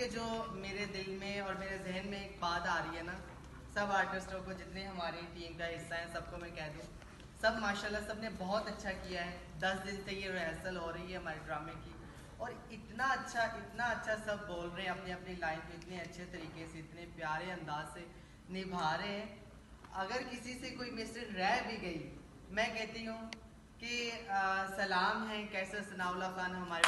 کہ جو میرے دل میں اور میرے ذہن میں ایک بات آ رہی ہے نا، سب آرٹسٹوں کو جتنے ہماری ٹیم کا حصہ ہیں سب کو میں کہہ دوں، سب ماشاءاللہ سب نے بہت اچھا کیا ہے. 10 دن سے یہ ریہرسل ہو رہی ہے ہمارے ڈرامے کی، اور اتنا اچھا سب بول رہے ہیں اپنی اپنی لائن کو اتنے اچھے طریقے سے، اتنے پیارے انداز سے نبھا رہے ہیں. اگر کسی سے کوئی مسٹیک رہ بھی گئی، میں کہتی ہوں کہ سلام ہے کیسر ثناء اللہ خان ہمارے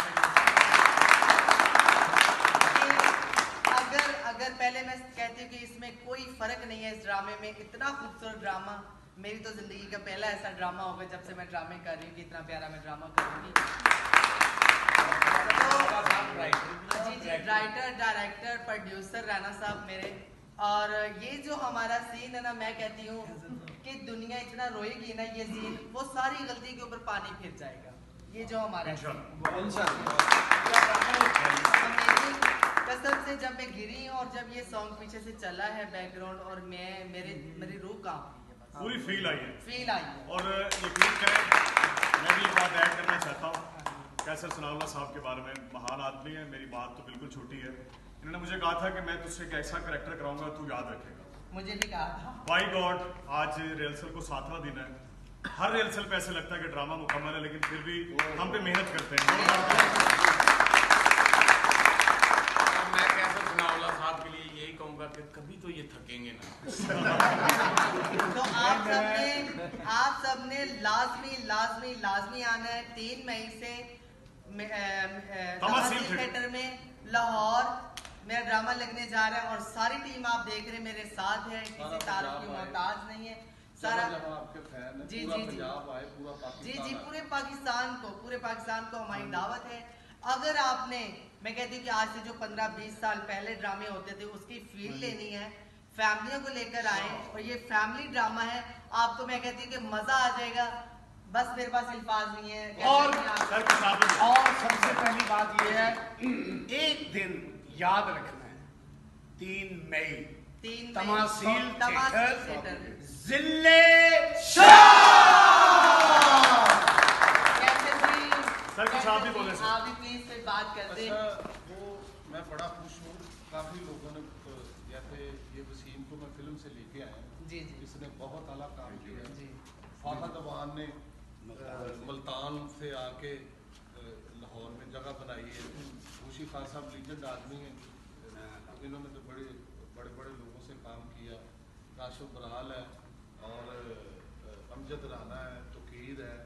اگر پہلے میں کہتی ہوں کہ اس میں کوئی فرق نہیں ہے، اس ڈرامے میں اتنا خوبصورت ڈرامہ، میری تو زندگی کا پہلا ایسا ڈرامہ ہوگا جب سے میں ڈرامے کر رہی ہوں کہ اتنا پیارا میں ڈرامہ کروں گی. جی رائٹر ڈائریکٹر پروڈیوسر رانا صاحب میرے، اور یہ جو ہمارا سین ہے نا، میں کہتی ہوں کہ دنیا اتنا روئے گی نا، یہ سین وہ ساری غلطی کے اوپر پانی پھر جائے گا. یہ جو ہمارا قسم سے جب میں گری ہوں اور جب یہ سانگ پیچھے سے چلا ہے بیک گراؤنڈ، اور میری روح کانپ رہی ہے، پوری فیل آئی ہے. ہے. اور یقین کریں میں بھی ایک بات ایڈ کرنا چاہتا ہوں کیسر ثناء اللہ صاحب کے بارے میں. مہان آدمی ہے، میری بات تو بالکل چھوٹی ہے. انہوں نے مجھے کہا تھا کہ میں تجھ سے ایک ایسا کریکٹر کراؤں گا تو یاد رکھے گا. مجھے بھی کہا تھا. بائی گاڈ آج ریہرسل کو 7واں دن ہے. ہر ریہرسل پہ ایسے لگتا ہے کہ ڈرامہ مکمل ہے، لیکن پھر بھی ہم پہ محنت کرتے ہیں. میں کیسر ثناء اللہ صاحب کے لیے یہی کہوں گا کہ کبھی تو یہ تھکیں گے نا. تو آپ سب نے لازمی آنا ہے 3 مئی سے تماثیل تھیٹر میں لاہور. میرا ڈرامہ لگنے جا رہا ہے اور ساری ٹیم آپ دیکھ رہے ہیں میرے ساتھ ہے، کسی تعارف کی محتاج نہیں ہے. سارا جی پورے پاکستان کو ہماری دعوت ہے. اگر آپ نے، میں کہتی ہوں کہ آج سے جو 15-20 سال پہلے ڈرامے ہوتے تھے اس کی فیل لینی ہے، فیملیوں کو لے کر آئیں، اور یہ فیملی ڈرامہ ہے. آپ کو میں کہتی ہوں کہ مزہ آ جائے گا. بس میرے پاس الفاظ نہیں ہے. اور سب سے پہلی بات یہ ہے، ایک دن یاد رکھنا ہے، 3 مئی تماثیل تھیٹر ضلع آپ بھی پلیز سے بات کرتے. وہ میں بڑا خوش ہوں. کافی لوگوں نے جیسے یہ وسیم کو میں فلم سے لے کے آیا ہوں، اس نے بہت اعلیٰ کام کیا ہے. فہد عوان نے ملتان سے آ کے لاہور میں جگہ بنائی ہے. خوشی خان صاحب لیجنڈ آدمی ہیں، انہوں نے تو بڑے لوگوں سے کام کیا. راشد برحال ہے، اور امجد رانا ہے، توقیر ہے،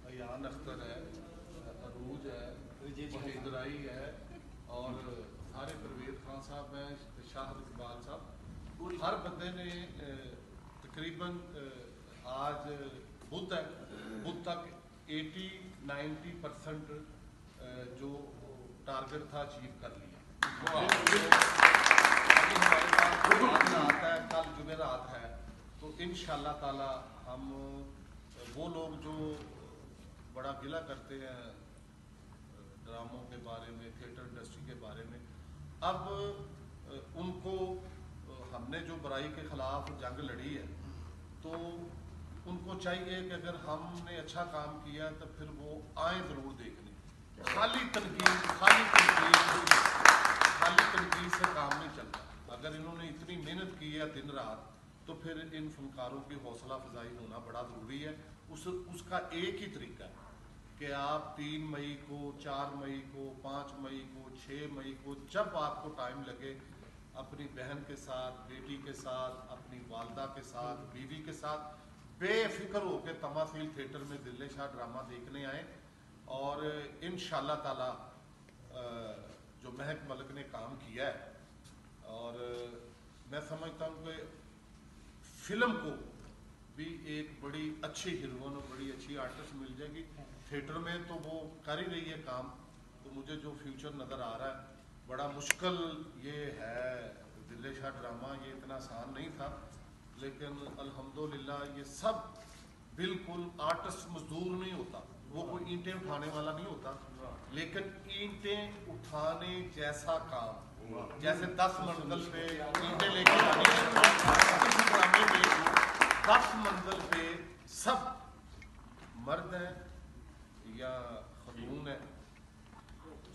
ایان اختر ہے، عروج ہے، وحید رائی ہے، اور سارے پرویز خان صاحب ہیں، شاہد اقبال صاحب. ہر بندے نے تقریباً آج بدھ تک 80-90% جو ٹارگٹ تھا اچیو کر لیا. ابھی ہمارے پاس رات ہے، کل جمعرات ہے، تو انشاءاللہ تعالی ہم وہ لوگ جو بڑا گلہ کرتے ہیں ڈراموں کے بارے میں، تھیٹر انڈسٹری کے بارے میں، اب ان کو ہم نے جو برائی کے خلاف جنگ لڑی ہے، تو ان کو چاہیے کہ اگر ہم نے اچھا کام کیا تو پھر وہ آئیں ضرور دیکھنے. خالی تنقید سے کام نہیں چلتا. اگر انہوں نے اتنی محنت کی ہے دن رات، تو پھر ان فنکاروں کی حوصلہ افزائی ہونا بڑا ضروری ہے. اس کا ایک ہی طریقہ ہے کہ آپ 3 مئی کو، 4 مئی کو، 5 مئی کو، 6 مئی کو، جب آپ کو ٹائم لگے، اپنی بہن کے ساتھ، بیٹی کے ساتھ، اپنی والدہ کے ساتھ، بیوی کے ساتھ بے فکر ہو کے تماثیل تھیٹر میں دل شاہ ڈرامہ دیکھنے آئیں. اور انشاءاللہ تعالی جو مہک ملک نے کام کیا ہے، اور میں سمجھتا ہوں کہ فلم کو بھی ایک بڑی اچھی ہیروئن اور بڑی اچھی آرٹسٹ مل جائے گی. تھیٹر میں تو وہ کر ہی رہی ہے کام. تو مجھے جو فیوچر نظر آ رہا ہے، بڑا مشکل یہ ہے. دل شاہ ڈرامہ یہ اتنا آسان نہیں تھا، لیکن الحمدللہ یہ سب بالکل آرٹسٹ مزدور نہیں ہوتا، وہ کوئی اینٹیں اٹھانے والا نہیں ہوتا، لیکن اینٹیں اٹھانے جیسا کام، جیسے 10 منزل پہ اینٹیں لے کے آنی ہے، اس ڈرامے میں 10 منزل پہ سب مرد ہیں یا خاتون ہیں،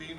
3